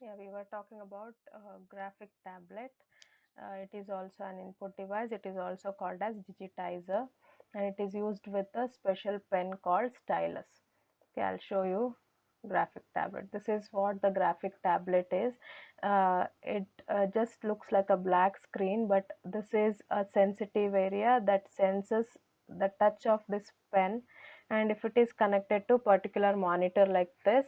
Yeah, we were talking about graphic tablet. It is also an input device. It is also called as digitizer, and it is used with a special pen called stylus. Okay, I'll show you graphic tablet. This is what the graphic tablet is. It just looks like a black screen, but this is a sensitive area that senses the touch of this pen, and if it is connected to particular monitor like this,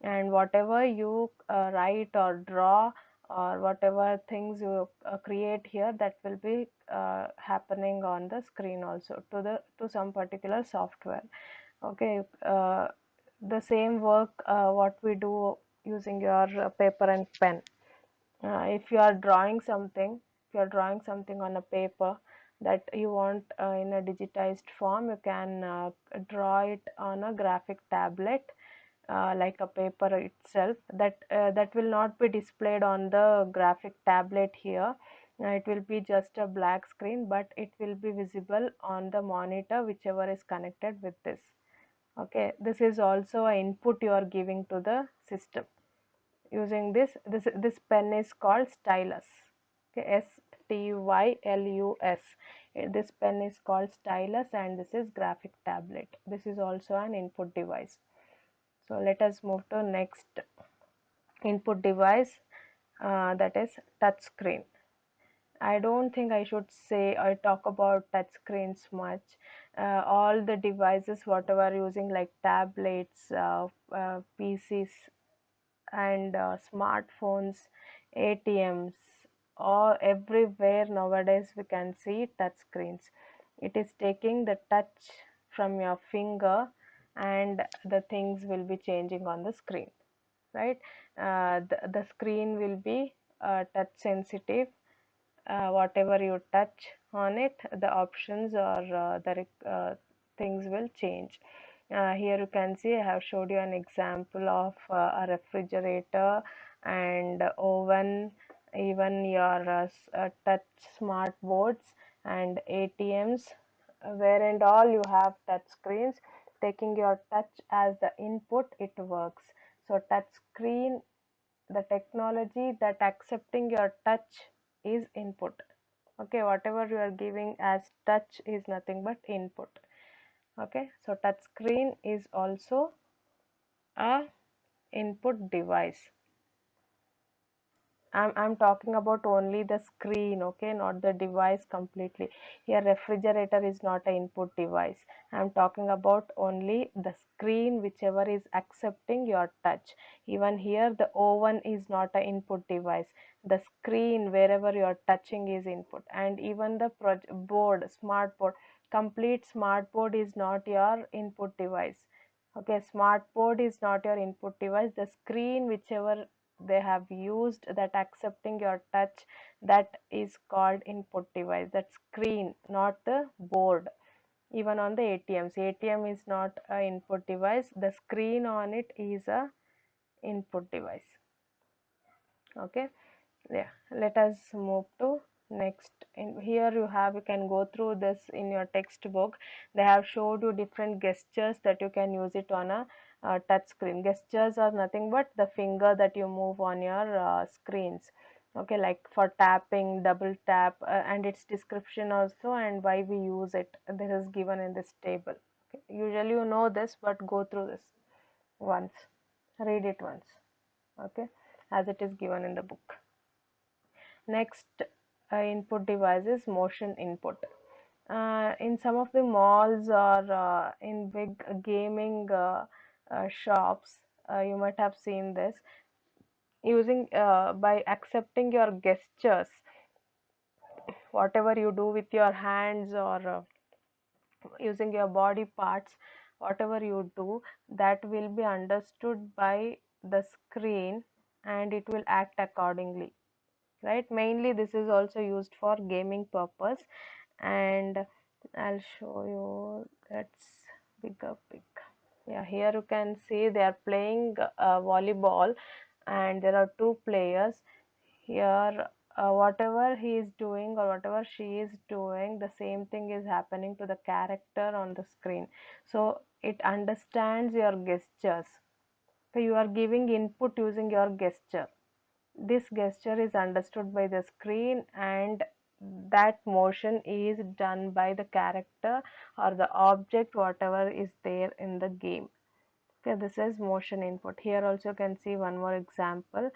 and whatever you write or draw or whatever things you create here, that will be happening on the screen also to some particular software. Okay, the same work what we do using your paper and pen. If you are drawing something, if you are drawing something on a paper that you want in a digitized form, you can draw it on a graphic tablet, like a paper itself. That will not be displayed on the graphic tablet here. It will be just a black screen, but it will be visible on the monitor whichever is connected with this. Okay, this is also an input you are giving to the system. Using this pen is called stylus. Okay, stylus. This pen is called stylus, and this is graphic tablet. This is also an input device. So let us move to next input device, that is touch screen. I don't think I should say or talk about touch screens much. All the devices whatever using, like tablets, PCs, and smartphones, ATMs, or everywhere nowadays we can see touch screens. It is taking the touch from your finger, and the things will be changing on the screen, right? The screen will be touch sensitive. Whatever you touch on it, the options or things will change. Here you can see I have showed you an example of a refrigerator and oven, even your touch smart boards and ATMs, where and all you have touch screens. Taking your touch as the input, it works. So touch screen, the technology that accepting your touch is input. Okay, whatever you are giving as touch is nothing but input. Okay, so touch screen is also a input device. I'm talking about only the screen, okay, not the device completely. Here, refrigerator is not an input device. I'm talking about only the screen, whichever is accepting your touch. Even here, the oven is not an input device. The screen, wherever you are touching, is input. And even the board, smart board, complete smart board is not your input device. Okay, smart board is not your input device. The screen, whichever they have used that accepting your touch, that is called input device. That screen, not the board. Even on the ATM is not a input device. The screen on it is a input device. Okay, yeah, let us move to next. In here you can go through this in your textbook. They have showed you different gestures that you can use it on a touch screen. Gestures are nothing but the finger that you move on your screens. Okay, like for tapping, double tap, and its description also, and why we use it, this is given in this table. Okay. Usually you know this, but go through this once, read it once. Okay, as it is given in the book. Next input device is motion input. In some of the malls or in big gaming shops, you might have seen this. Using by accepting your gestures, whatever you do with your hands or using your body parts, whatever you do, that will be understood by the screen, and it will act accordingly, right? Mainly this is also used for gaming purpose, and I'll show you. That's bigger pic. Yeah, here you can see they are playing volleyball, and there are two players here. Whatever he is doing or whatever she is doing, the same thing is happening to the character on the screen. So it understands your gestures. So you are giving input using your gesture. This gesture is understood by the screen, and that motion is done by the character or the object whatever is there in the game. Okay, this is motion input. Here also you can see one more example.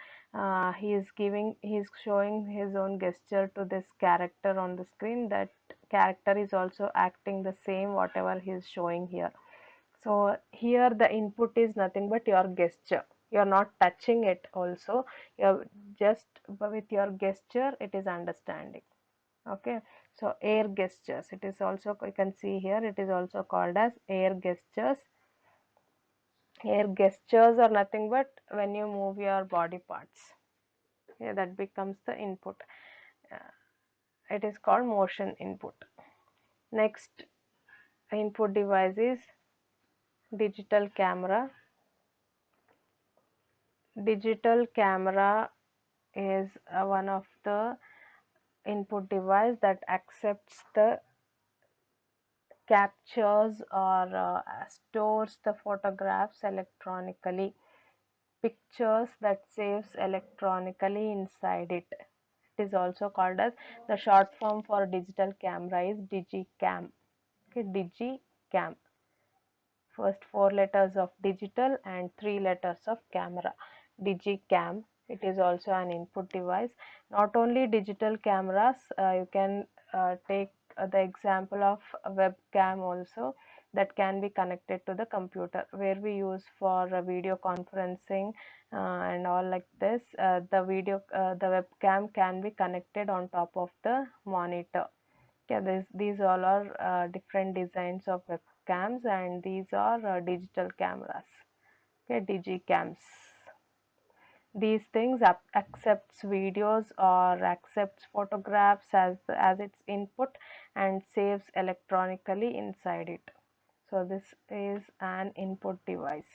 He's showing his own gesture to this character on the screen. That character is also acting the same whatever he is showing here. So here the input is nothing but your gesture. You are not touching it also. You're just with your gesture it is understanding. Okay. So air gestures. It is also, you can see here, it is also called as air gestures. Air gestures are nothing but when you move your body parts. Yeah, that becomes the input. Uh, it is called motion input. Next input device is digital camera. Digital camera is one of the input device that accepts the captures or stores the photographs electronically, pictures that saves electronically inside it. It is also called as, the short form for digital camera is digicam. Okay, digicam. First four letters of digital and three letters of camera. Digicam. It is also an input device. Not only digital cameras, you can take the example of a webcam also, that can be connected to the computer, where we use for video conferencing and all like this. The webcam can be connected on top of the monitor. Yeah, these all are different designs of webcams, and these are digital cameras. Okay, digicams. These things accepts videos or accepts photographs as its input and saves electronically inside it. So this is an input device.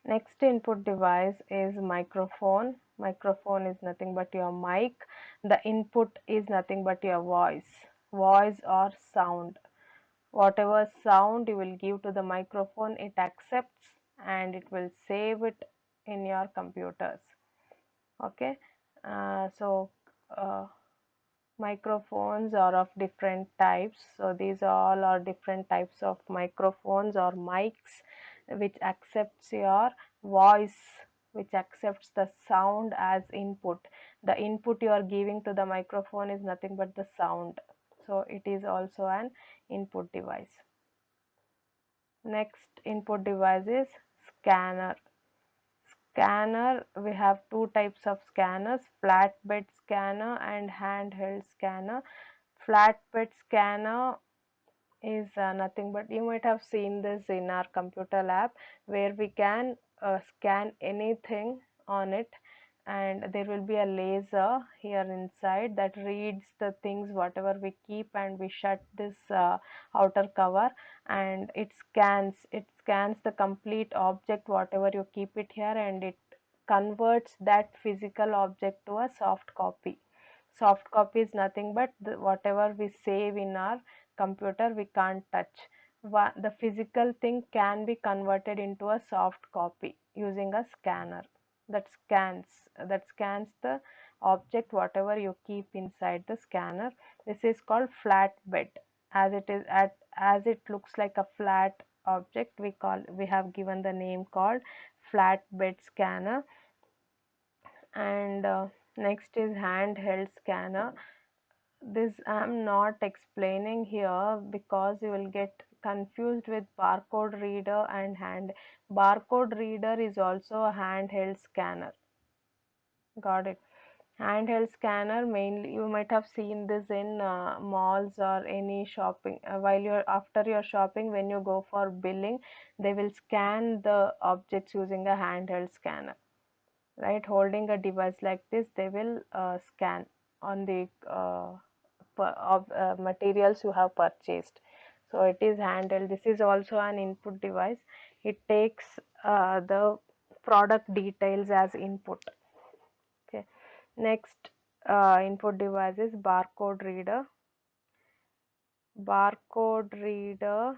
Next input device is microphone. Microphone is nothing but your mic. The input is nothing but your voice or sound. Whatever sound you will give to the microphone, it accepts and it will save it in your computers. Okay, so microphones are of different types. So these all are different types of microphones or mics, which accepts your voice, which accepts the sound as input. The input you are giving to the microphone is nothing but the sound. So it is also an input device. Next input device is scanner. Scanner, we have two types of scanners: flatbed scanner and handheld scanner. Flatbed scanner is nothing but, you might have seen this in our computer lab, where we can scan anything on it, and there will be a laser here inside that reads the things whatever we keep, and we shut this outer cover, and it scans the complete object whatever you keep it here, and it converts that physical object to a soft copy. Soft copy is nothing but whatever we save in our computer we can't touch. The physical thing can be converted into a soft copy using a scanner that scans the object whatever you keep inside the scanner. This is called flatbed. As it looks like a flat object, we have given the name called flatbed scanner. And next is handheld scanner. This I'm not explaining here because you will get confused with barcode reader and hand. Barcode reader is also a handheld scanner. Got it. Handheld scanner, mainly you might have seen this in malls or any shopping. While you're after your shopping, when you go for billing, they will scan the objects using a handheld scanner. Right, holding a device like this, they will scan on the materials you have purchased. So it is handled. This is also an input device. It takes the product details as input. Okay, next input device is barcode reader. Barcode reader